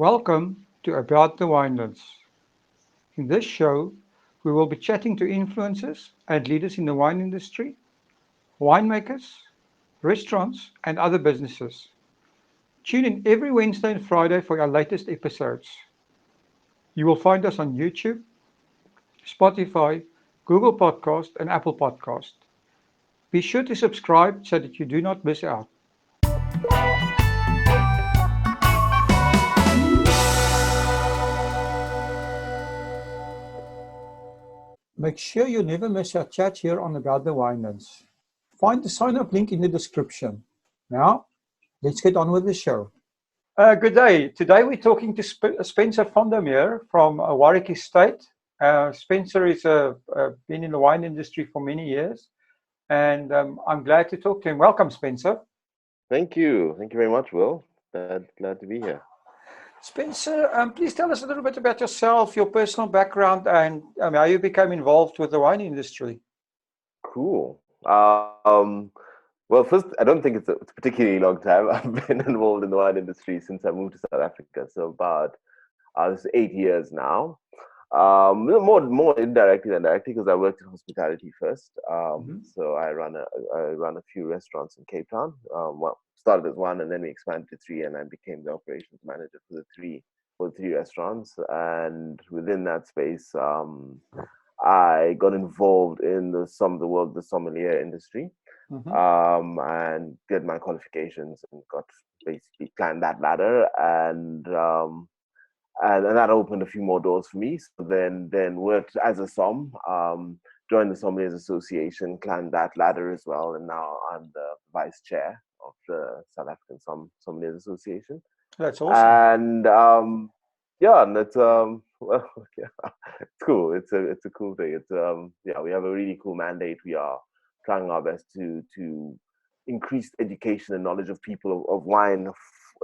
Welcome to About the Winelands. In this show, we will be chatting to influencers and leaders in the wine industry, winemakers, restaurants, and other businesses. Tune in every Wednesday and Friday for our latest episodes. You will find us on YouTube, Spotify, Google Podcast, and Apple Podcast. Be sure to subscribe so that you do not miss out. Make sure you never miss our chat here on About the Winelands. Find the sign up link in the description. Now, let's get on with the show. Good day. Today we're talking to Spencer Fondaumiere from Warwick Estate. Spencer is been in the wine industry for many years, and I'm glad to talk to him. Welcome, Spencer. Thank you. Thank you very much, Will. Glad to be here. Spencer, please tell us a little bit about yourself, your personal background, and how you became involved with the wine industry. Cool. Well, first, I don't think it's a particularly long time. I've been involved in the wine industry since I moved to South Africa, so about this is 8 years now. More indirectly than directly because I worked in hospitality first. So I run a few restaurants in Cape Town. Started as one, and then we expanded to three, and I became the operations manager for the three restaurants. And within that space, I got involved in the sommelier industry, and did my qualifications and got basically climbed that ladder, and that opened a few more doors for me. So then worked as a joined the Sommeliers Association, climbed that ladder as well, and now I'm the vice chair of the South African Sommeliers Association. That's awesome. And and it's it's cool. It's a cool thing. It's we have a really cool mandate. We are trying our best to increase education and knowledge of people of wine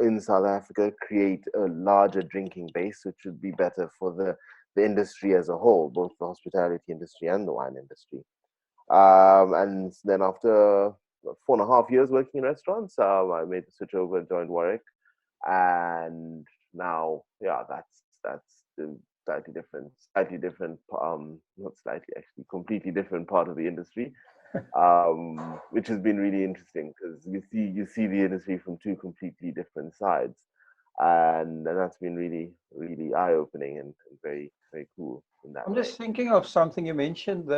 in South Africa, create a larger drinking base, which would be better for the industry as a whole, both the hospitality industry and the wine industry. And then after 4.5 years working in restaurants, I made the switch over and joined Warwick. And now, that's the completely different part of the industry. Which has been really interesting because you see the industry from two completely different sides, and that's been really, really eye-opening and very, very cool in that I'm way. just thinking of something you mentioned,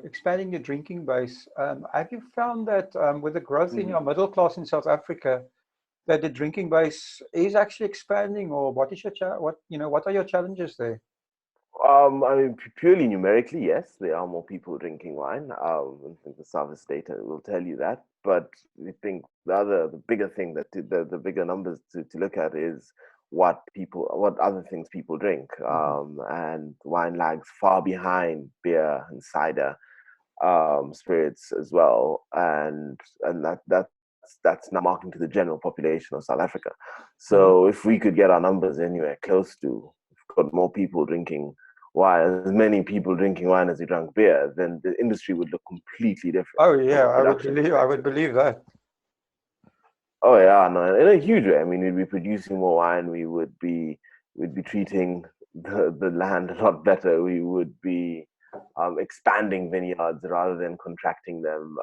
expanding the drinking base. Have you found that with the growth in your middle class in South Africa, that the drinking base is actually expanding, or what is what are your challenges there? I mean, purely numerically, yes, there are more people drinking wine. I think the Savas data will tell you that. But I think the bigger thing the bigger numbers to look at is what other things people drink. And wine lags far behind beer and cider, spirits as well, and that's now marking to the general population of South Africa. So if we could get our numbers anywhere close to, if we've got more people drinking wine, as many people drinking wine as we drank beer, then the industry would look completely different. Oh yeah, I would believe that. Oh yeah, no, in a huge way. I mean, we'd be producing more wine. We'd be treating the land a lot better. We would be expanding vineyards rather than contracting them,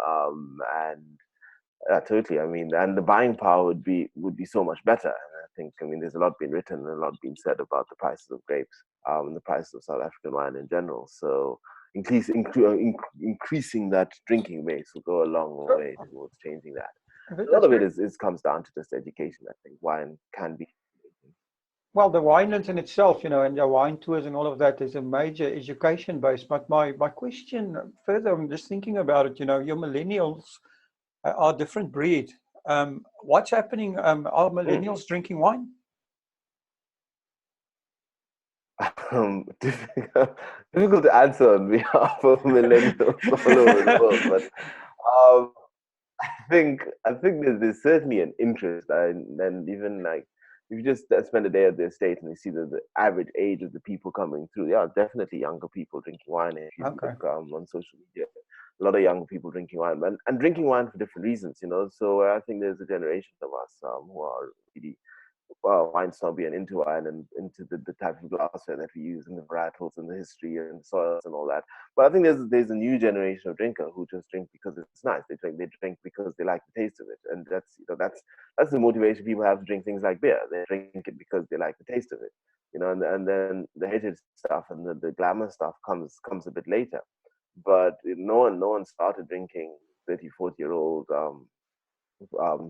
totally. I mean, and the buying power would be so much better. And I mean, there's a lot been written and a lot been said about the prices of grapes, and the prices of South African wine in general. So increasing that drinking base will go a long way towards changing that. A lot of it comes down to just education. I think wine can be. Well, the winelands in itself, and the wine tours and all of that is a major education base. But my question further, I'm just thinking about it. Your millennials are a different breed. What's happening? Are millennials drinking wine? Difficult to answer on behalf of millennials all over the world, but I think there's certainly an interest, and even like if you just spend a day at the estate and you see the average age of the people coming through, definitely younger people drinking wine. If you look on social media, a lot of young people drinking wine, and drinking wine for different reasons, So I think there's a generation of us who are really wine snobby and into wine and into the type of glassware that we use and the varietals and the history and the soils and all that. But I think there's a new generation of drinker who just drink because it's nice. They drink because they like the taste of it, and that's the motivation people have to drink things like beer. They drink it because they like the taste of it, and then the heritage stuff and the glamour stuff comes a bit later. But no one started drinking 30, 40-year-old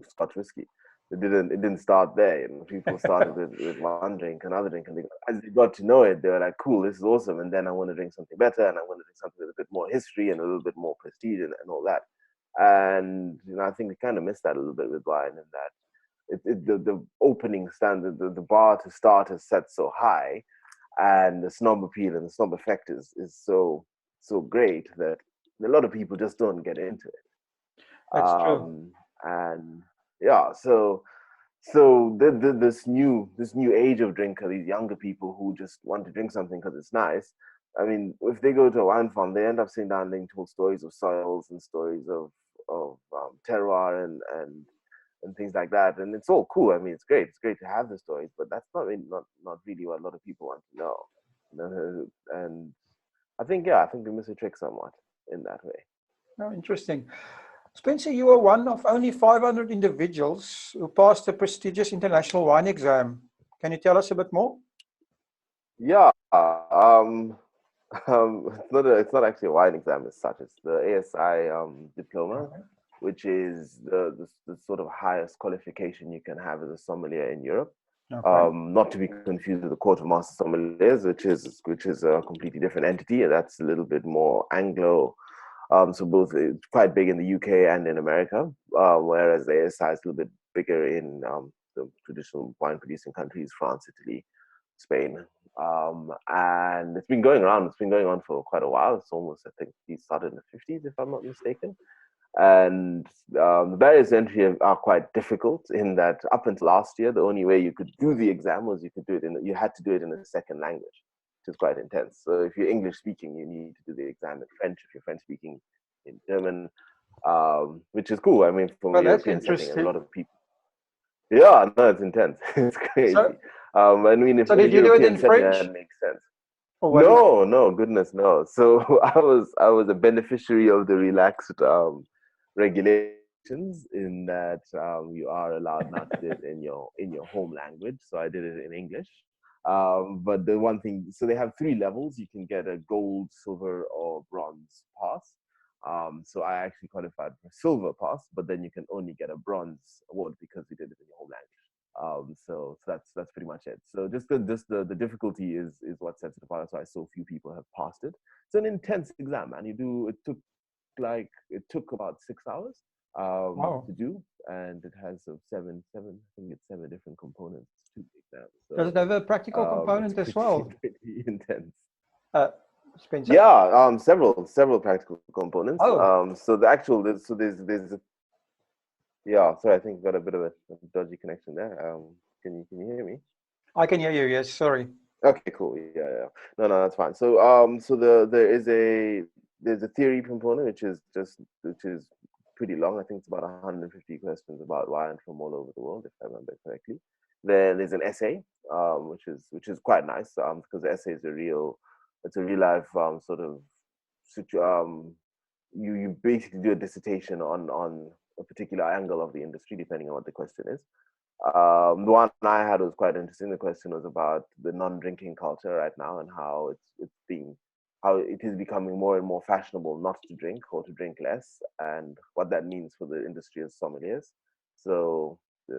Scotch whiskey. It didn't start there. People started with one drink, another drink, and as they got to know it, they were like, "Cool, this is awesome." And then I want to drink something better, and I want to drink something with a bit more history and a little bit more prestige and all that. And I think we kind of missed that a little bit with wine, in that the opening standard, the bar to start is set so high, and the snob appeal and the snob effect is so great that a lot of people just don't get into it. That's true. And yeah, this new age of drinker, these younger people who just want to drink something because it's nice. I mean, if they go to a wine farm, they end up sitting down and being told stories of soils and stories of terroir and things like that, and it's all cool. I mean, it's great. It's great to have the stories, but that's not really what a lot of people want to know. And I think we miss a trick somewhat in that way. Oh, interesting. Spencer, you were one of only 500 individuals who passed the prestigious international wine exam. Can you tell us a bit more? Yeah, it's not actually a wine exam as such. It's the ASI diploma, Okay. which is the sort of highest qualification you can have as a sommelier in Europe. Okay. Not to be confused with the Court of Master Sommeliers, which is a completely different entity. That's a little bit more Anglo. So both it's quite big in the UK and in America, whereas the ASI is a little bit bigger in the traditional wine producing countries, France, Italy, Spain. And it's been going around. It's been going on for quite a while. It's almost, I think, he started in the 50s, if I'm not mistaken. And the barriers to entry are quite difficult, in that up until last year, the only way you could do the exam was you had to do it in a second language, which is quite intense. So if you're English speaking, you need to do the exam in French. If you're French speaking, in German, which is cool. I mean, from a Well, that's European setting, and a interesting. lot of people. Yeah, no, it's intense. It's So, crazy. I mean, if so in a did you do it in European setting, French, that makes sense. or was it? No, no, goodness, no. So I was a beneficiary of the relaxed regulations, in that you are allowed now to do it in your home language. So I did it in English. But the one thing, so they have three levels. You can get a gold, silver, or bronze pass. So I actually qualified for silver pass, but then you can only get a bronze award because you did it in your home language. So that's pretty much it. So just the difficulty is what sets it apart. That's why so few people have passed it. It's an intense exam, and it took about 6 hours Wow. to do, and it has seven, I think it's seven different components to the exam. Does it So have a practical it's component as pretty well? pretty intense. Uh, Spencer? Yeah, several practical components. Oh, So the actual so there's yeah. Sorry, I think we've got a bit of a dodgy connection there. Can you hear me? I can hear you. Yes, sorry. Okay, cool. Yeah, yeah. No, that's fine. So so there's a theory component, which is pretty long. I think it's about 150 questions about wine from all over the world, if I remember correctly. Then there's an essay, which is quite nice, because the essay is it's a real life sort of situ- um you basically do a dissertation on a particular angle of the industry, depending on what the question is. The one I had was quite interesting. The question was about the non-drinking culture right now, and how it is becoming more and more fashionable not to drink, or to drink less, and what that means for the industry as sommeliers. So, I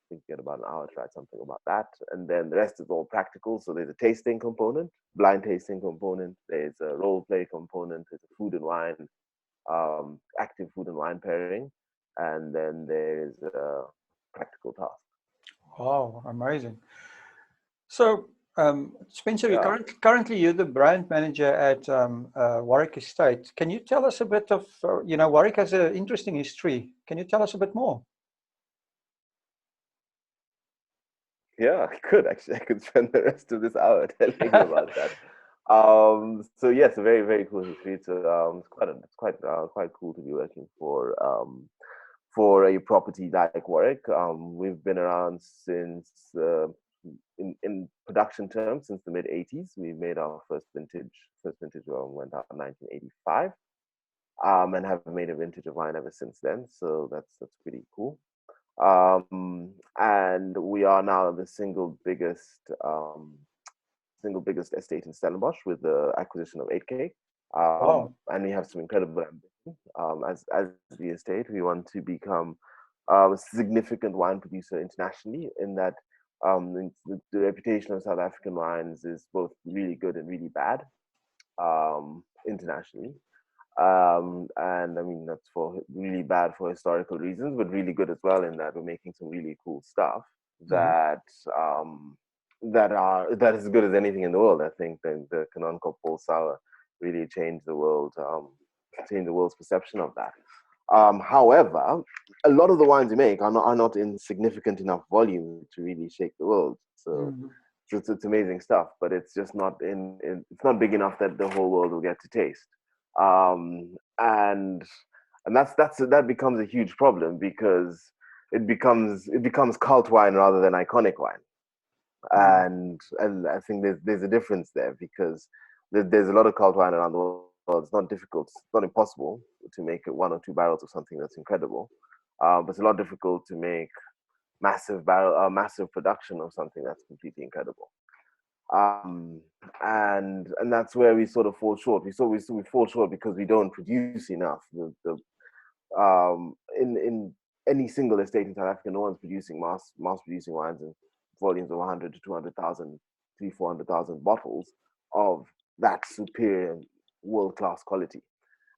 think you get about an hour to write something about that, and then the rest is all practical. So there's a tasting component, blind tasting component. There's a role play component. There's a food and wine, active food and wine pairing, and then there's a practical task. wow, amazing. So, Spencer, Yeah, currently you're the brand manager at Warwick Estate. Can you tell us a bit of, Warwick has an interesting history. Can you tell us a bit more? yeah, I could actually. I could spend the rest of this hour telling you about that. So yes, a very very cool history. It's quite cool to be working for a property like Warwick. We've been around since, in production terms, since the mid 80s. We made our first vintage went out in 1985, and have made a vintage of wine ever since then. So that's pretty cool. And we are now the single biggest estate in Stellenbosch with the acquisition of 8K. Wow. And we have some incredible ambition. As the estate, we want to become a significant wine producer internationally. In that, the reputation of South African wines is both really good and really bad, internationally. And I mean, that's for really bad for historical reasons, but really good as well in that we're making some really cool stuff Mhm. that that is as good as anything in the world. I think the Canon Paul Sour really changed the world's perception of that. However, a lot of the wines we make are not in significant enough volume to really shake the world. So Mhm. it's amazing stuff, but it's just not it's not big enough that the whole world will get to taste. Um, and and that becomes a huge problem because it becomes cult wine rather than iconic wine. Mhm. And I think there's a difference there because there's a lot of cult wine around the world. It's not difficult, it's not impossible to make one or two barrels of something that's incredible, but it's a lot difficult to make massive production of something that's completely incredible. um, and that's where we sort of fall short. We fall short because we don't produce enough. In any single estate in South Africa, no one's producing mass producing wines in volumes of 100 to 200,000, 400,000 bottles of that superior world class quality.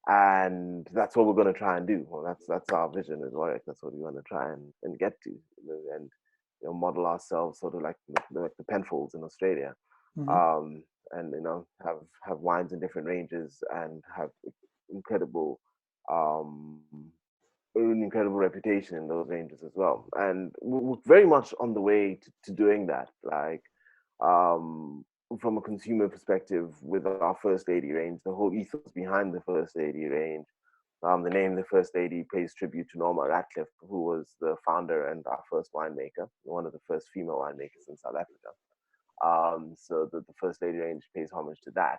And that's what we're going to try and do. Well, that's our vision as well. That's what we want to try and get to, and model ourselves sort of like the Penfolds in Australia, Mhm. um, and have wines in different ranges and have incredible, um, an incredible reputation in those ranges as well. And we're very much on the way to doing that. Like, um, from a consumer perspective, with our First Lady range, the whole ethos behind the First Lady range, the name the First Lady pays tribute to Norma Ratcliffe, who was the founder and our first winemaker, one of the first female winemakers in South Africa. So the First Lady range pays homage to that.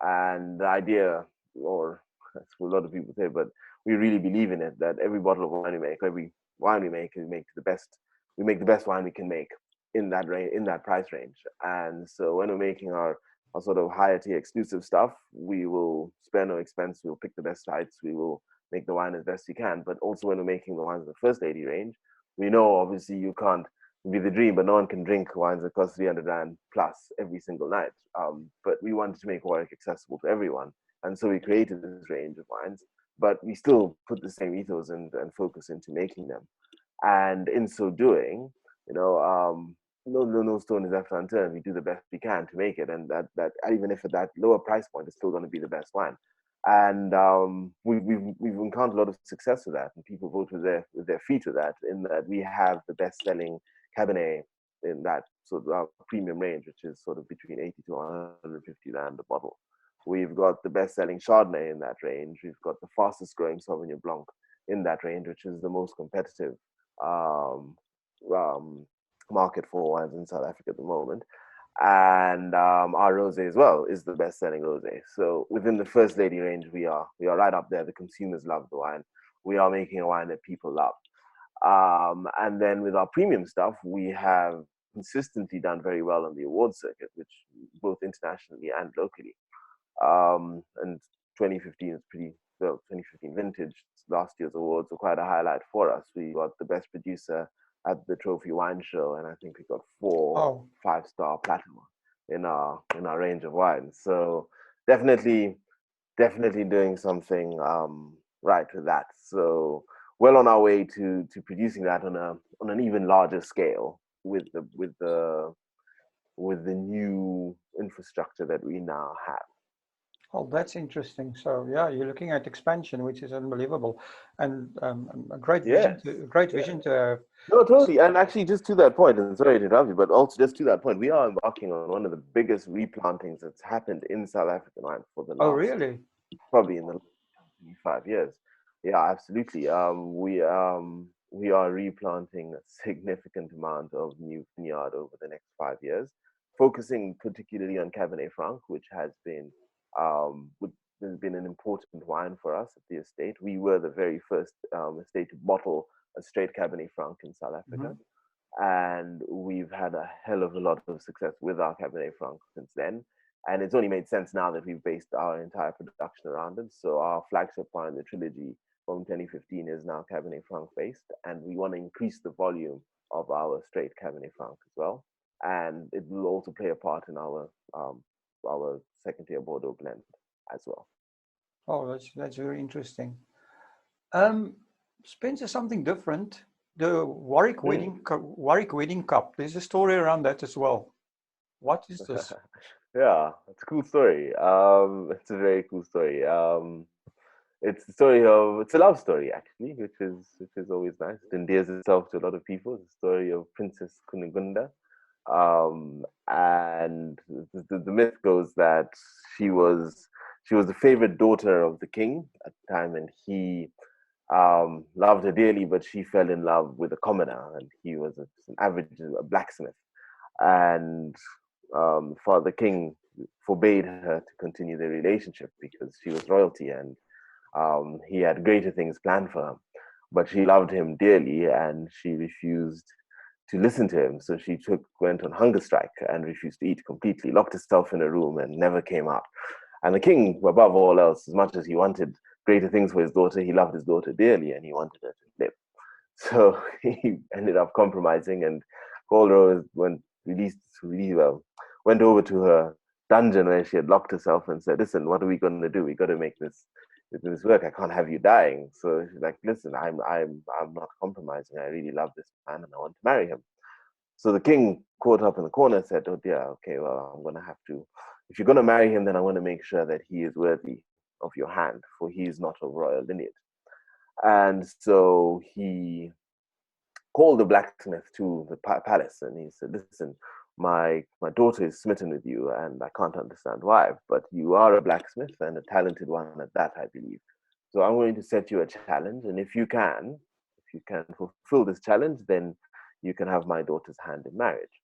And the idea, or that's what a lot of people say, but we really believe in it, that every bottle of wine we make, every wine we make the best wine we can make in that range, in that price range. And so when we're making our sort of higher tier exclusive stuff, we will spare no expense. We'll pick the best sites. We will make the wine as best we can. But also when we're making the wines of the First Lady range, we know obviously you can't be the dream, but no one can drink wines that cost 300 rand plus every single night. But we wanted to make Warwick accessible to everyone, and so we created this range of wines. But we still put the same ethos and focus into making them. And in so doing, you know, no stone is left unturned. We do the best we can to make it, and that even if at that lower price point, it's still going to be the best wine. And we've encountered a lot of success with that, and people vote with their feet with that. In that we have the best selling Cabernet in that sort of premium range, which is sort of between 80 to 150 rand a bottle. We've got the best selling Chardonnay in that range. We've got the fastest growing Sauvignon Blanc in that range, which is the most competitive um, um, market for wines in South Africa at the moment. And our rosé as well is the best selling rosé. So within the First Lady range, we are right up there. The consumers love the wine. We are making a wine that people love. And then with our premium stuff, we have consistently done very well on the award circuit, which both internationally and locally. And 2015 is pretty well. 2015 vintage, last year's awards were quite a highlight for us. We got the best producer at the Trophy Wine Show, and I think we got four Oh, 5-star platinum in our range of wines. So definitely, definitely doing something right with that. So well on our way to producing that on an even larger scale with the new infrastructure that we now have. oh, that's interesting. So yeah, you're looking at expansion, which is unbelievable, and a great vision Yes. to have. No, totally. And actually, just to that point, and sorry to interrupt you, but also just to that point, we are embarking on one of the biggest replantings that's happened in South African wine for the Oh, last, really? probably in the last 5 years. Yeah, absolutely. We are replanting a significant amount of new vineyard over the next 5 years, focusing particularly on Cabernet Franc, which has been an important wine for us at the estate. We were the very first estate to bottle a straight Cabernet Franc in South Africa, Mhm. and we've had a hell of a lot of success with our Cabernet Franc since then. And it's only made sense now that we've based our entire production around it. So our flagship wine, the trilogy from 2015, is now Cabernet Franc based, and we want to increase the volume of our straight Cabernet Franc as well. And it will also play a part in our second tier Bordeaux blend as well. Oh, that's very interesting. Spencer, something different. The Mm. Warwick Wedding Cup. There's a story around that as well. What is this? Yeah, it's a cool story. It's a very cool story. It's the story of it's a love story actually, which is always nice. It endears itself to a lot of people. It's the story of Princess Kunigunda, and the myth goes that she was she was the favorite daughter of the king at the time, and he loved her dearly, but she fell in love with a commoner, and he was an average a blacksmith, and Father King forbade her to continue the relationship because she was royalty, and he had greater things planned for her. But she loved him dearly, and she refused to listen to him. So she went on hunger strike and refused to eat completely, locked herself in a room, and never came out. And the king, above all else, as much as he wanted greater things for his daughter, he loved his daughter dearly, and he wanted her to live. So he ended up compromising, and Goldrow went released really well, went over to her dungeon where she had locked herself and said, "Listen, what are we going to do? We got to make this work. I can't have you dying." So she's like, "Listen, I'm not compromising. I really love this man, and I want to marry him." So the king caught up in the corner said, "Oh dear, okay, well, I'm going to have to. If you're going to marry him, then I want to make sure that he is worthy of your hand, for he is not of royal lineage." And so he called the blacksmith to the palace, and he said, "Listen, my daughter is smitten with you, and I can't understand why, but you are a blacksmith and a talented one at that, I believe. So I'm going to set you a challenge, and if you can fulfill this challenge, then you can have my daughter's hand in marriage."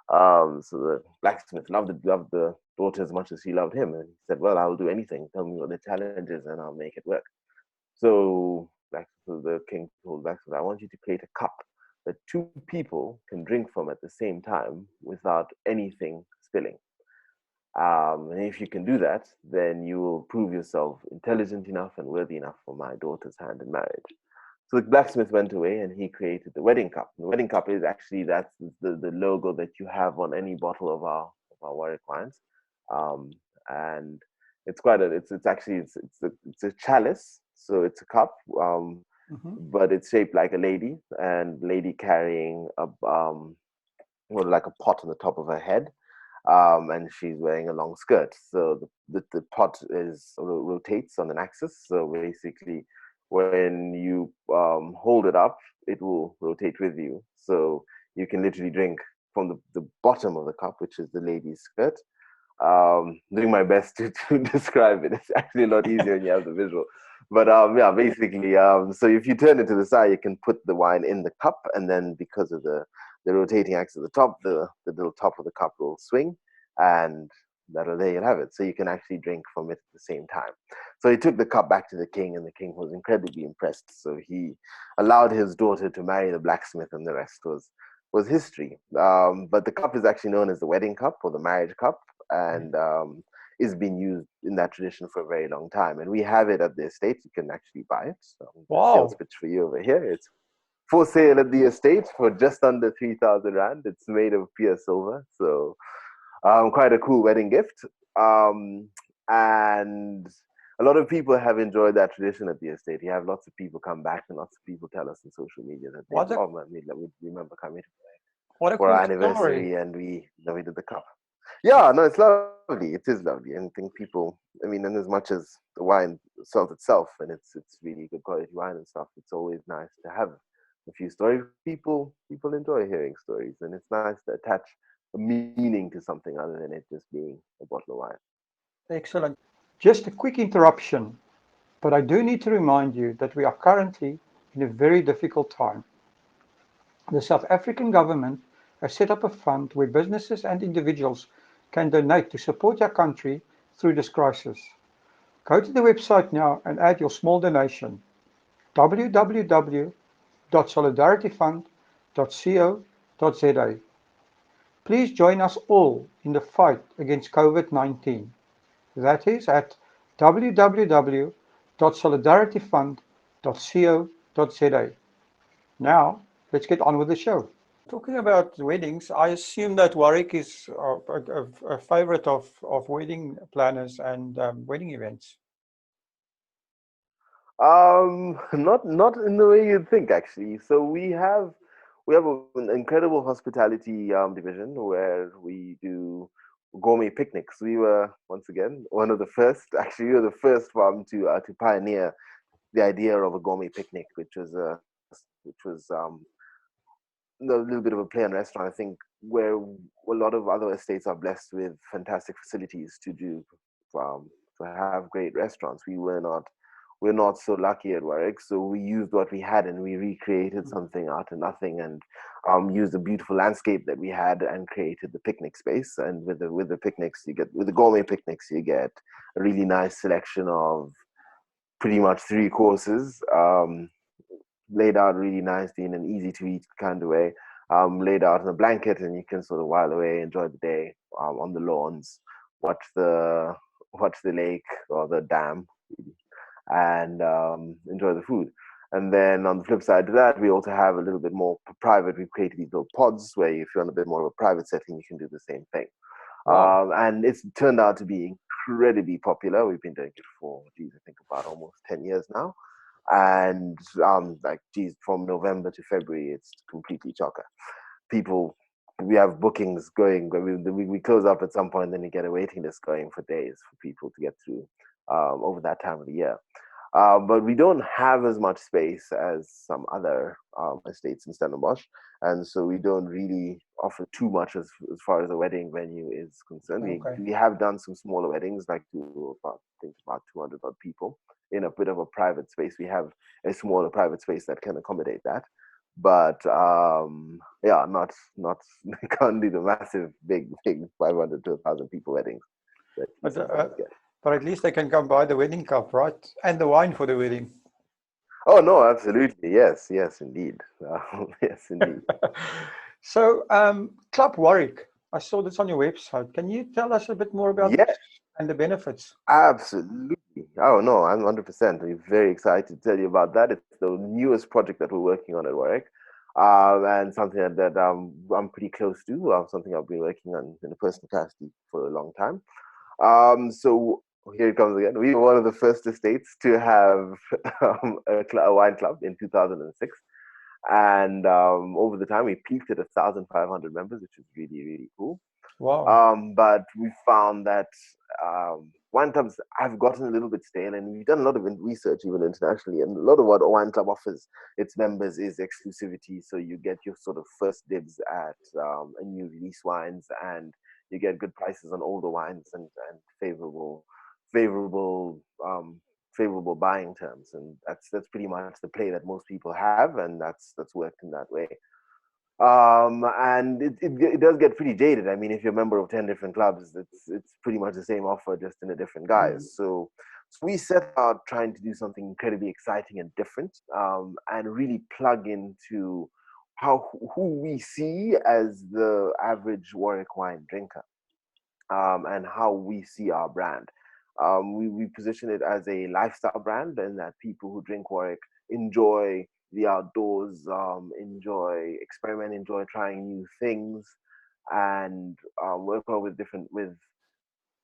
So the blacksmith loved the daughter as much as she loved him, and he said, "Well, I'll do anything. Tell me what the challenge is, and I'll make it work." So the king told Blacksmith, "I want you to create a cup that two people can drink from at the same time without anything spilling. And if you can do that, then you will prove yourself intelligent enough and worthy enough for my daughter's hand in marriage." So the blacksmith went away and he created the wedding cup. The wedding cup is actually that's the logo that you have on any bottle of our Warwick wines, um, and it's actually it's a chalice, so it's a cup, Hmm. but it's shaped like a lady, and lady carrying a like a pot on the top of her head, and she's wearing a long skirt. So the pot is rotates on an axis. So basically, when you hold it up, it will rotate with you. So you can literally drink from the bottom of the cup, which is the lady's skirt. Doing my best to describe it. It's actually a lot easier when you have the visual. But yeah, basically, so if you turn it to the side, you can put the wine in the cup, and then because of the rotating axis at the top, the little top of the cup will swing, and there you have it. So you can actually drink from it at the same time. So he took the cup back to the king, and the king was incredibly impressed. So he allowed his daughter to marry the blacksmith, and the rest was history. But the cup is actually known as the wedding cup or the marriage cup, and is being used in that tradition for a very long time. And we have it at the estate. You can actually buy it. So sales Wow. pitch for you over here. It's for sale at the estate for just under 3,000 rand. It's made of pure silver, so quite a cool wedding gift. And a lot of people have enjoyed that tradition at the estate. You have lots of people come back, and lots of people tell us on social media that they, What a "Oh man, we remember coming what a for cool our story. anniversary, and we did the cup." Yeah, no, it's lovely. It is lovely, and I think people. I mean, and as much as the wine sells itself, and it's really good quality wine and stuff, it's always nice to have a few stories. People enjoy hearing stories, and it's nice to attach a meaning to something other than it just being a bottle of wine. Excellent. Just a quick interruption. But I do need to remind you that we are currently in a very difficult time. The South African government has set up a fund where businesses and individuals can donate to support our country through this crisis. Go to the website now and add your small donation: www.solidarityfund.co.za. Please join us all in the fight against COVID-19. That is at www.solidarityfund.co.za. Now, let's get on with the show. Talking about weddings, I assume that Warwick is a favorite of wedding planners and wedding events. Not in the way you'd think, actually. So we have an incredible hospitality division where we do gourmet picnics. We were once again one of the first. Actually, we were the first farm to pioneer the idea of a gourmet picnic, which was a little bit of a play on restaurant. I think where a lot of other estates are blessed with fantastic facilities to have great restaurants. We're not so lucky at Warwick, so we used what we had and we recreated something out of nothing, and used the beautiful landscape that we had and created the picnic space. And with the gourmet picnics you get a really nice selection of pretty much three courses, laid out really nicely in an easy to eat kind of way, laid out in a blanket, and you can sort of while away, enjoy the day on the lawns, watch the watch the lake or the dam, and enjoy the food. And then on the flip side to that, we also have a little bit more private. We've created these little pods where if you're in a bit more of a private setting, you can do the same thing. Wow. And it's turned out to be incredibly popular. We've been doing it for, geez, I think about almost 10 years now. And like, geez, from November to February, it's completely chocker. People, we have bookings going, we close up at some point, then you get a waiting list going for days for people to get through over that time of the year. But we don't have as much space as some other estates in Stellenbosch, and so we don't really offer too much as far as a wedding venue is concerned. Okay. We have done some smaller weddings, like to about, I think about 200 odd people in a bit of a private space. We have a smaller private space that can accommodate that, but yeah, not can't do the massive, big 500 to 1,000 people weddings that you But, sometimes get. but at least they can come buy the wedding cup, right? And the wine for the wedding. Oh no, absolutely. Yes, indeed. Yes, indeed. So, Club Warwick, I saw this on your website. Can you tell us a bit more about this Yes, and the benefits? absolutely. Oh no, I'm 100%. I'm very excited to tell you about that. It's the newest project that we're working on at Warwick, and something that I'm pretty close to. Something I've been working on in a personal capacity for a long time. So here it comes again. We were one of the first estates to have a wine club in 2006. And over the time, we peaked at 1,500 members, which is really, really cool. Wow. But we found that wine clubs have gotten a little bit stale, and we've done a lot of research, even internationally. And a lot of what a wine club offers its members is exclusivity. So you get your sort of first dibs at a new release wines, and you get good prices on older wines and favorable um, favorable buying terms. And that's pretty much the play that most people have, and that's worked in that way. And it does get pretty jaded. I mean, if you're a member of 10 different clubs, it's pretty much the same offer, just in a different Mm. guise. So we set out trying to do something incredibly exciting and different, and really plug into how who we see as the average Warwick wine drinker, and how we see our brand. We position it as a lifestyle brand, and that people who drink Warwick enjoy the outdoors, enjoy trying new things, and work well with different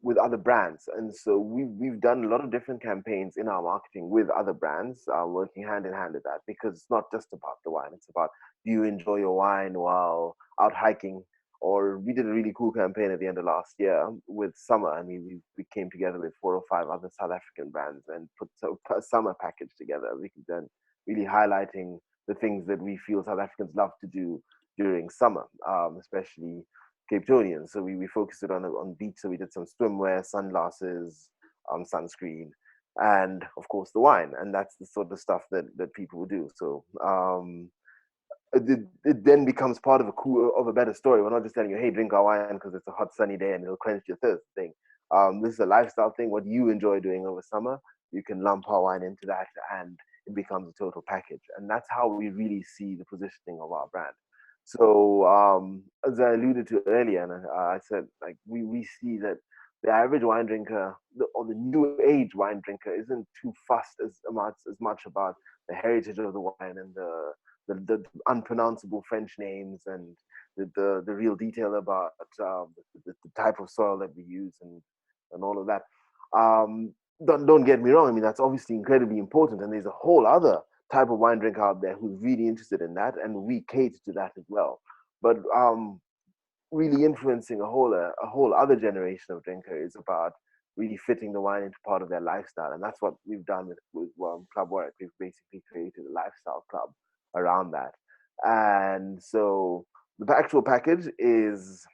with other brands. And so we've done a lot of different campaigns in our marketing with other brands, working hand in hand with that, because it's not just about the wine. It's about, do you enjoy your wine while out hiking? Or we did a really cool campaign at the end of last year with summer. I mean, we came together with 4 or 5 other South African brands and put a summer package together. We could then really highlighting the things that we feel South Africans love to do during summer, especially Cape Townians. So we focused it on beach. So we did some swimwear, sunglasses, sunscreen, and of course the wine, and that's the sort of stuff that people do. So it then becomes part of a better story. We're not just telling you, hey, drink our wine because it's a hot sunny day and it'll quench your thirst thing. This is a lifestyle thing. What you enjoy doing over summer, you can lump our wine into that, and it becomes a total package. And that's how we really see the positioning of our brand. So as I alluded to earlier, and I said, like, we see that the average wine drinker, or the new age wine drinker, isn't too fussed as much about the heritage of the wine and the unpronounceable French names, and the real detail about the type of soil that we use, and all of that. Don't get me wrong. I mean, that's obviously incredibly important, and there's a whole other type of wine drinker out there who's really interested in that, and we cater to that as well. But really influencing a whole other generation of drinker is about really fitting the wine into part of their lifestyle, and that's what we've done with Club Warwick. We've basically created a lifestyle club around that. And so the actual package is,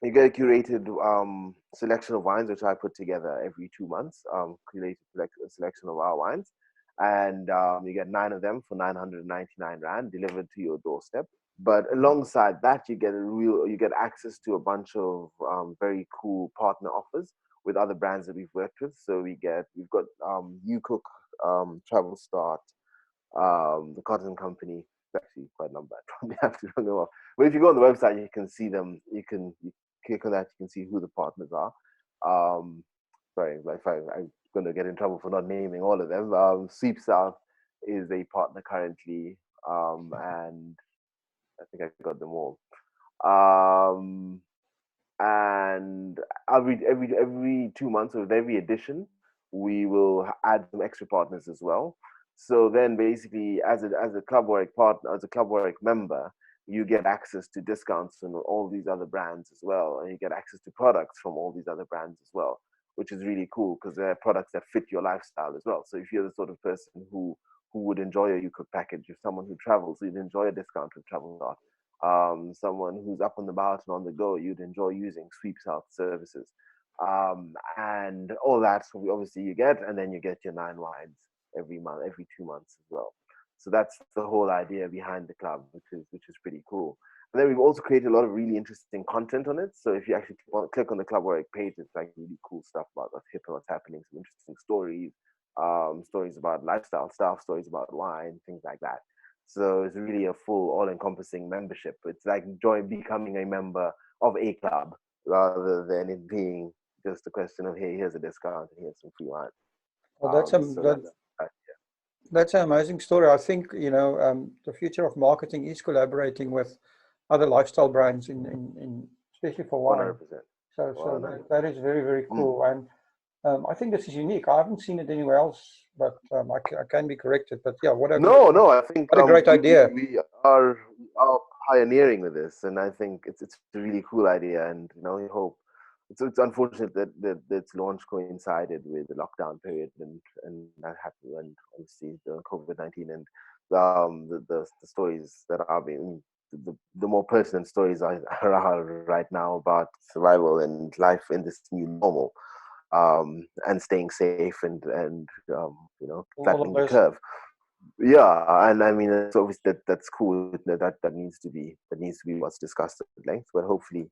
you get a curated selection of wines, which I put together every 2 months, curated a selection of our wines, and you get 9 of them for 999 rand delivered to your doorstep. But alongside that, you get access to a bunch of very cool partner offers with other brands that we've worked with. So we've got You Cook, Travel Start, the Cotton Company. It's actually quite a number. I probably have to run them off. But if you go on the website, you can see them. You click on that, you can see who the partners are. Sorry, I'm going to get in trouble for not naming all of them. Sweep South is a partner currently, and I think I got them all. Um, and every 2 months, with every edition, we will add some extra partners as well. So then, basically, as a Club Warwick partner, as a Club Warwick member, you get access to discounts on all these other brands as well, and you get access to products from all these other brands as well, which is really cool because they're products that fit your lifestyle as well. So if you're the sort of person who would enjoy a UCook package, if someone who travels, you'd enjoy a discount with Travel Start. Someone who's up on the mountain on the go, you'd enjoy using Sweep South services, and all that. So obviously you get, and then you get your 9 wines every month, every 2 months as well. So that's the whole idea behind the club, which is pretty cool. And then we've also created a lot of really interesting content on it. So if you actually click on the Club Warwick page, it's like really cool stuff about what's hip and what's happening, some interesting stories, stories about lifestyle stuff, stories about wine, things like that. So it's really a full, all-encompassing membership. It's like becoming a member of a club rather than it being just a question of, hey, here's a discount and here's some free wine. Well, Yeah. that's an amazing story. I think, the future of marketing is collaborating with other lifestyle brands in especially for wine. 100%. So that is very, very cool. And I think this is unique. I haven't seen it anywhere else, but I can be corrected. But yeah, No, I think what a great idea. we are pioneering with this, and I think it's a really cool idea. And we hope. It's unfortunate that its launch coincided with the lockdown period, and that happened, and obviously the COVID-19 and the stories that are being the more pertinent stories are right now about survival and life in this new normal, and staying safe and flattening the curve. Yeah, and I mean, it's obviously that's cool. That needs to be what's discussed at length. But hopefully,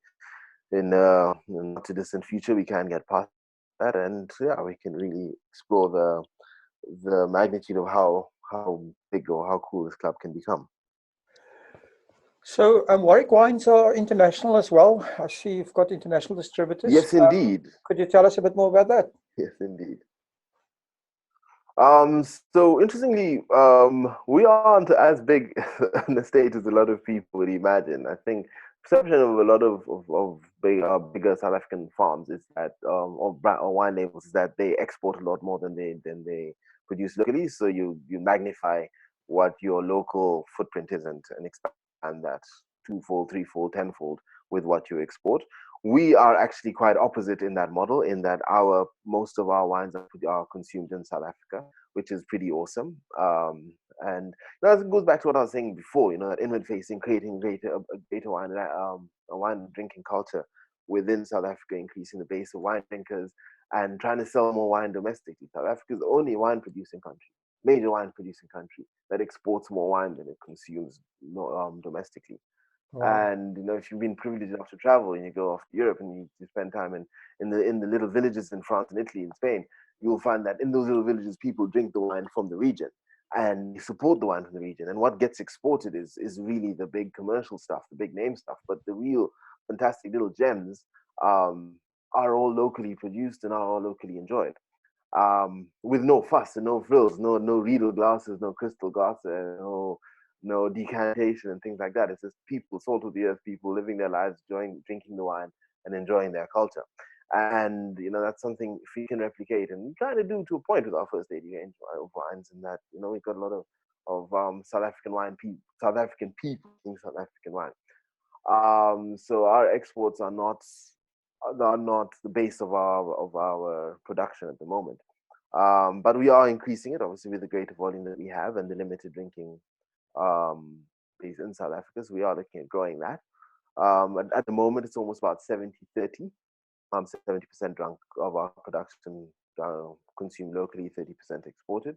in the not too distant future, we can get past that, and yeah, we can really explore the magnitude of how big or how cool this club can become. So Warwick wines are international as well. I see you've got international distributors. Yes, indeed. Could you tell us a bit more about that? Yes, indeed. So interestingly, we aren't as big an estate as a lot of people would imagine. I think perception of a lot of bigger South African farms is that, or wine labels, is that they export a lot more than they produce locally. So you magnify what your local footprint is and expand that twofold, threefold, tenfold with what you export. We are actually quite opposite in that model, in that most of our wines are consumed in South Africa, which is pretty awesome. And that goes back to what I was saying before, that inward facing, creating a greater wine, a wine drinking culture within South Africa, increasing the base of wine drinkers, and trying to sell more wine domestically. South Africa is the only wine producing country, major wine producing country, that exports more wine than it consumes domestically. Wow. And if you've been privileged enough to travel and you go off to Europe and you spend time in the little villages in France and Italy and Spain, you will find that in those little villages people drink the wine from the region and they support the wine from the region. And what gets exported is really the big commercial stuff, the big name stuff. But the real fantastic little gems um, are all locally produced and are all locally enjoyed, with no fuss and no frills, no Riedel glasses, no crystal glasses, no decantation and things like that. It's just people, salt of the earth people, living their lives, enjoying, drinking the wine, and enjoying their culture. And that's something if we can replicate, and we kind of do to a point with our first 80 range of wines, in that we've got a lot of South African wine people, South African people drinking South African wine. So our exports are not the base of our production at the moment. But we are increasing it, obviously, with the greater volume that we have and the limited drinking um, base in South Africa. So we are looking at growing that. At the moment, it's almost about 70-30. 70% drunk of our production consumed locally, 30% exported.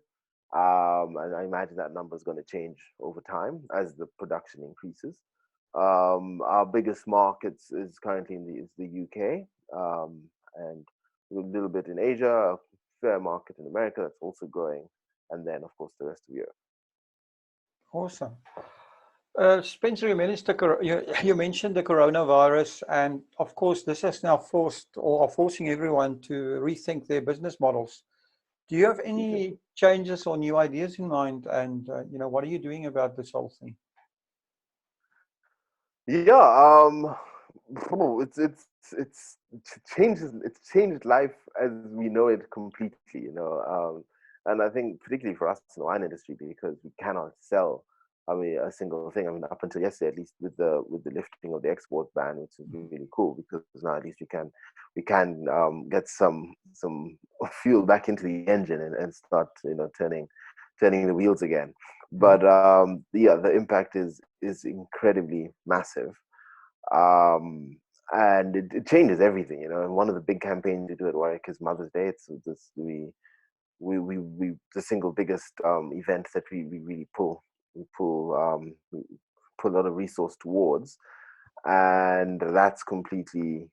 And I imagine that number is going to change over time as the production increases. Our biggest markets is currently is the UK, and a little bit in Asia, a fair market in America that's also growing, and then of course the rest of Europe. Awesome. Spencer, you mentioned the coronavirus, and of course, this has now forced or are forcing everyone to rethink their business models. Do you have Completely. any changes or new ideas in mind? And what are you doing about this whole thing? Yeah, it's changed life as we know it completely. And I think particularly for us in the wine industry, because we cannot sell, I mean, a single thing. I mean, up until yesterday, at least with the lifting of the export ban, which is really cool, because now at least we can get some fuel back into the engine and start turning the wheels again. Mhm. But yeah, the impact is incredibly massive, and it changes everything. And one of the big campaigns we do at Warwick is Mother's Day. It's this we the single biggest event that we really pull a lot of resource towards, and that's completely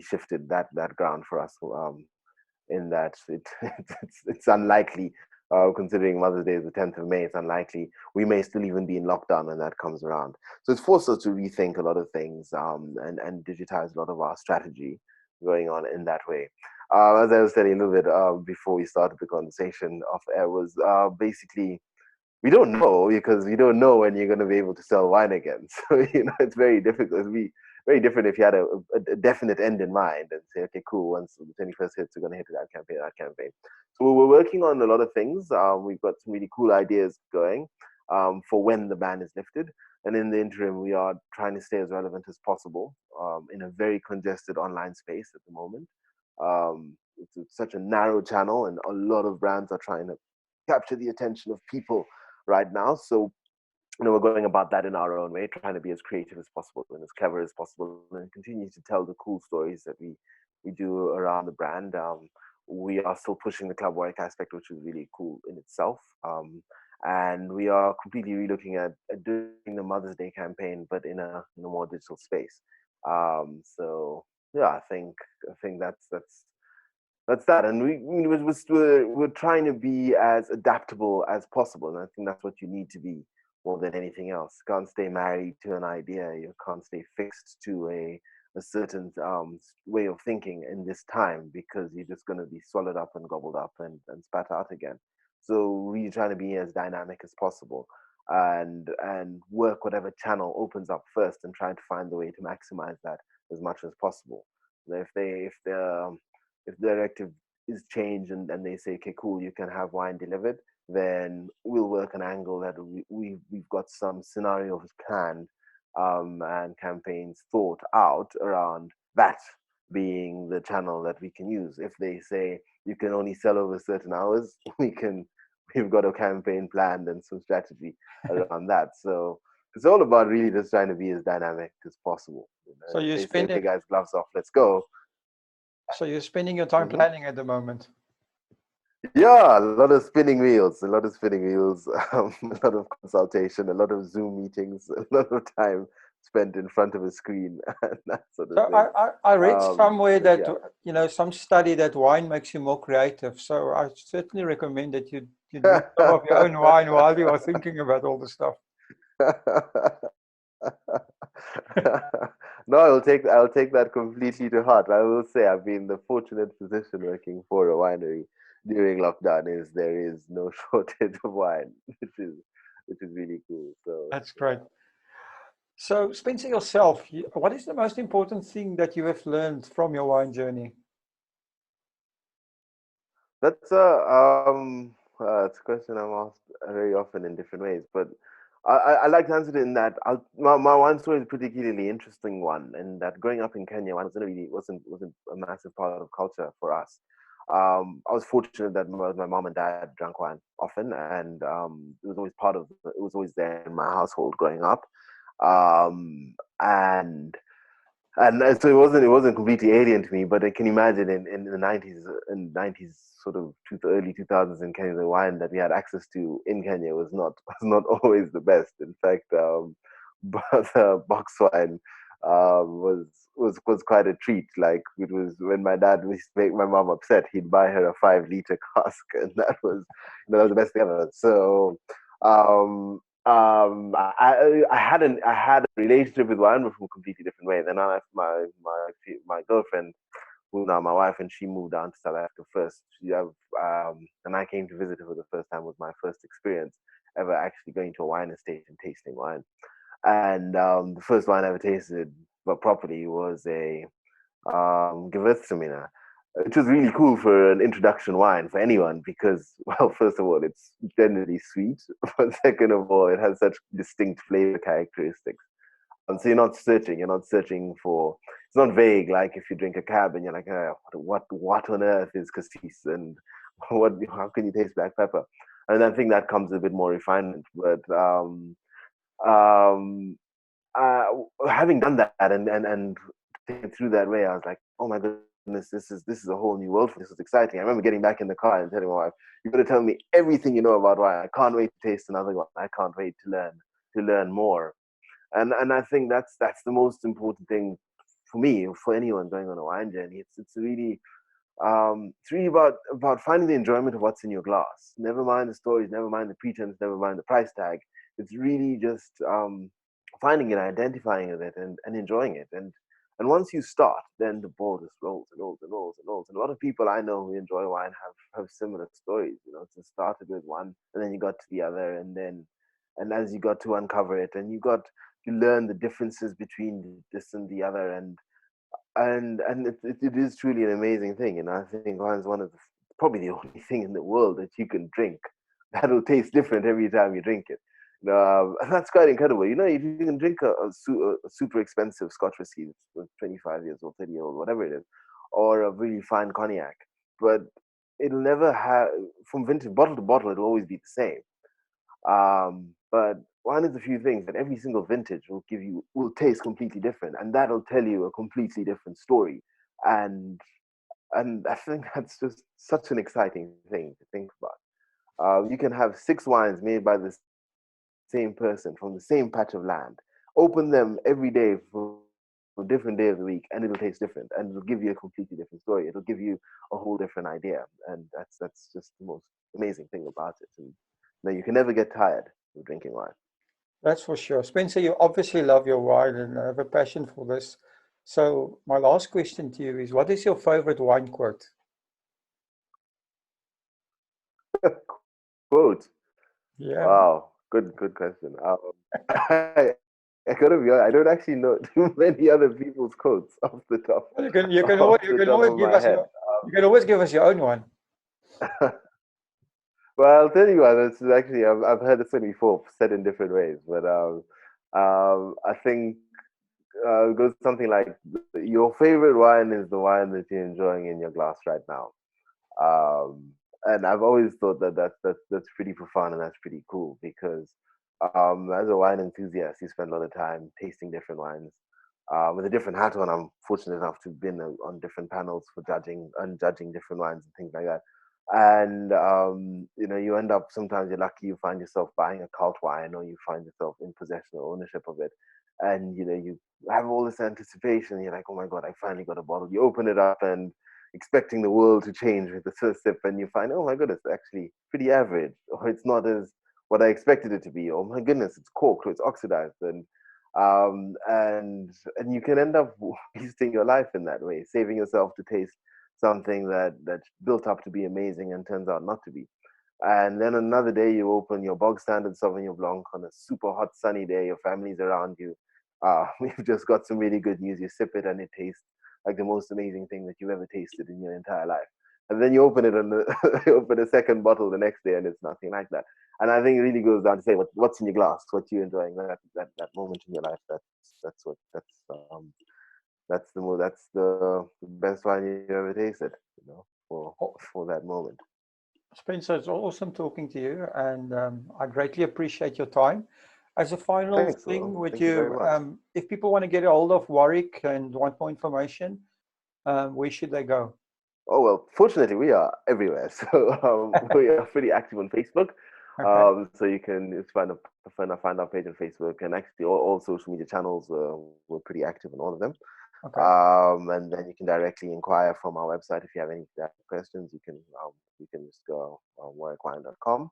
shifted that ground for us. In that it's unlikely, considering Mother's Day is the 10th of May, it's unlikely we may still even be in lockdown when that comes around. So it's forced us to rethink a lot of things, and digitize a lot of our strategy going on in that way. As I was telling a little bit before we started the conversation off air, was basically we don't know, because we don't know when you're going to be able to sell wine again. So it's very difficult. It'd be very different if you had a definite end in mind and say, okay, cool. Once the 21st hits, we're going to hit that campaign, that campaign. So we're working on a lot of things. We've got some really cool ideas going for when the ban is lifted. And in the interim, we are trying to stay as relevant as possible in a very congested online space at the moment. It's such a narrow channel, and a lot of brands are trying to capture the attention of people right now. So we're going about that in our own way, trying to be as creative as possible and as clever as possible, and continue to tell the cool stories that we do around the brand. We are still pushing the club work aspect, which is really cool in itself. And we are completely relooking at doing the Mother's Day campaign, but in a more digital space. So yeah, I think that's that. And we're trying to be as adaptable as possible, and I think that's what you need to be more than anything else. You can't stay married to an idea. You can't stay fixed to a certain way of thinking in this time, because you're just going to be swallowed up and gobbled up and spat out again. So we're trying to be as dynamic as possible, and work whatever channel opens up first, and trying to find the way to maximize that as much as possible. If the directive is changed, and they say, okay, cool, you can have wine delivered, then we'll work an angle that we've got some scenarios planned, and campaigns thought out around that being the channel that we can use. If they say you can only sell over certain hours, we've got a campaign planned and some strategy around that. So it's all about really just trying to be as dynamic as possible. So If you they say, spend okay, it. guys, gloves off, let's go, So you're spending your time Mhm. planning at the moment. Yeah, a lot of spinning wheels, a lot of spinning wheels, a lot of consultation, a lot of Zoom meetings, a lot of time spent in front of a screen and that sort of So thing. I read somewhere But that, yeah. some study that wine makes you more creative. So I certainly recommend that you drink some of your own wine while you are thinking about all the stuff. No, I'll take that completely to heart. I will say I've been in the fortunate position working for a winery during lockdown is there is no shortage of wine, which is really cool. So That's great. yeah. So Spencer, yourself, what is the most important thing that you have learned from your wine journey? That's a question I'm asked very often in different ways, but I like to answer it in that my wine story is a particularly interesting one, and that growing up in Kenya, wine wasn't a massive part of culture for us. I was fortunate that my mom and dad drank wine often, and it was always there in my household growing up, and so it wasn't completely alien to me, but I can imagine in the 90s sort of early 2000s in Kenya, the wine that we had access to in Kenya was not was not always the best. In fact, but box wine was quite a treat. Like it was when my dad used to make my mom upset, he'd buy her a 5 liter cask, and that was the best thing ever. So I had a relationship with wine, but from a completely different way. Then I left my girlfriend, who now my wife, and she moved down to South Africa first. And I came to visit her for the first time. Was my first experience ever actually going to a wine estate and tasting wine. And the first wine I ever tasted, but properly, was a Gewürztraminer, which was really cool for an introduction wine for anyone because, well, first of all, it's generally sweet, but second of all, it has such distinct flavor characteristics. So you're not searching for. It's not vague like if you drink a cab and you're like, what on earth is cassis and how can you taste black pepper? And I think that comes with a bit more refinement, but um, uh, having done that and taken through that way, I was like, oh my goodness, this is a whole new world. This was exciting. I remember getting back in the car and telling my wife, "You're going to tell me everything you know about wine. I can't wait to taste another one. I can't wait to learn more." And I think that's the most important thing for me, for anyone going on a wine journey. It's really about finding the enjoyment of what's in your glass. Never mind the stories, never mind the pretense, never mind the price tag. It's really just finding it, identifying with it, and enjoying it. And once you start, then the ball just rolls and rolls and rolls and rolls. And a lot of people I know who enjoy wine have similar stories. It just started with one, and then you got to the other, and as you got to uncover it, and you learn the differences between this and the other, and it is truly an amazing thing. And I think wine is one of probably the only thing in the world that you can drink that'll taste different every time you drink it. And that's quite incredible. If you can drink a super expensive Scotch whiskey that's 25 years old, 30 years old, whatever it is, or a really fine cognac, but it'll never have, from vintage bottle to bottle, it'll always be the same. But wine is a few things that every single vintage will taste completely different, and that'll tell you a completely different story. And and I think that's just such an exciting thing to think about. You can have six wines made by the same person from the same patch of land. Open them every day for a different day of the week, and it'll taste different, and it'll give you a completely different story. It'll give you a whole different idea, and that's just the most amazing thing about it. And you can never get tired of drinking wine. That's for sure. Spencer, you obviously love your wine and have a passion for this. So my last question to you is, what is your favorite wine quote? Quote. Yeah, Wow, good question. I gotta be honest, I don't actually know too many other people's quotes off the top well, you can always off the top of give my us head. your own one. Well, I'll tell you what. This is actually I've heard this one before, said in different ways, but I think it goes something like, "Your favorite wine is the wine that you're enjoying in your glass right now." And I've always thought that that's pretty profound and that's pretty cool because as a wine enthusiast, you spend a lot of time tasting different wines. with a different hat on. I'm fortunate enough to have been on different panels for judging different wines and things like that. And you end up, sometimes you're lucky, you find yourself buying a cult wine, or you find yourself in possession or ownership of it, and you have all this anticipation. You're like, oh my god, I finally got a bottle. You open it up and expecting the world to change with the first sip, and you find, oh my goodness, it's actually pretty average, or it's not as what I expected it to be. Oh my goodness, it's corked or it's oxidized, and you can end up wasting your life in that way, saving yourself to taste something that's built up to be amazing and turns out not to be. And then another day you open your bog standard Sauvignon Blanc on a super hot sunny day, your family's around you. You've just got some really good news. You sip it and it tastes like the most amazing thing that you've ever tasted in your entire life. And then you open it and you open a second bottle the next day and it's nothing like that. And I think it really goes down to say what's in your glass, what you're enjoying, that moment in your life. That's the best wine you ever tasted, Oh, for that moment. Spencer, it's awesome talking to you, and I greatly appreciate your time. As a final Thanks, thing Will. with Thank you very you, much. if people want to get a hold of Warwick and want more information, where should they go? Oh well, fortunately we are everywhere. So we are pretty active on Facebook. Okay, So you can just find our page on Facebook, and actually all social media channels. We're pretty active on all of them. okay. And then you can directly inquire from our website if you have any questions. You can just go on warwickwine.com.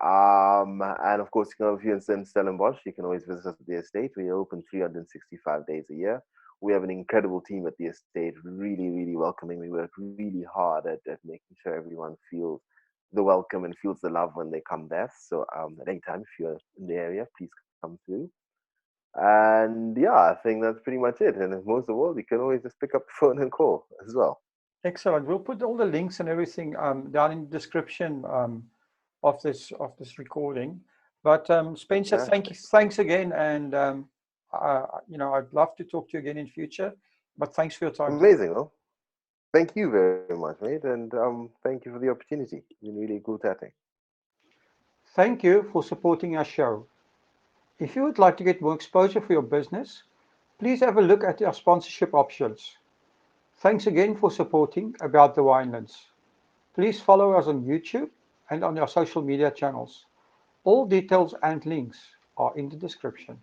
And of course, if you're in Stellenbosch, you can always visit us at the estate. We are open 365 days a year. We have an incredible team at the estate, really, really welcoming. We work really hard at making sure everyone feels the welcome and feels the love when they come there. So at any time, if you're in the area, please come through. And yeah, I think that's pretty much it. And if most of all, you can always just pick up the phone and call as well. Excellent. We'll put all the links and everything down in the description of this recording. But Spencer, Fantastic. thanks again, and I'd love to talk to you again in future. But thanks for your time today. Amazing. Well, thank you very much, mate. And thank you for the opportunity. It's been really cool chatting. Thank you for supporting our show. If you would like to get more exposure for your business, please have a look at our sponsorship options. Thanks again for supporting About the Winelands. Please follow us on YouTube and on our social media channels. All details and links are in the description.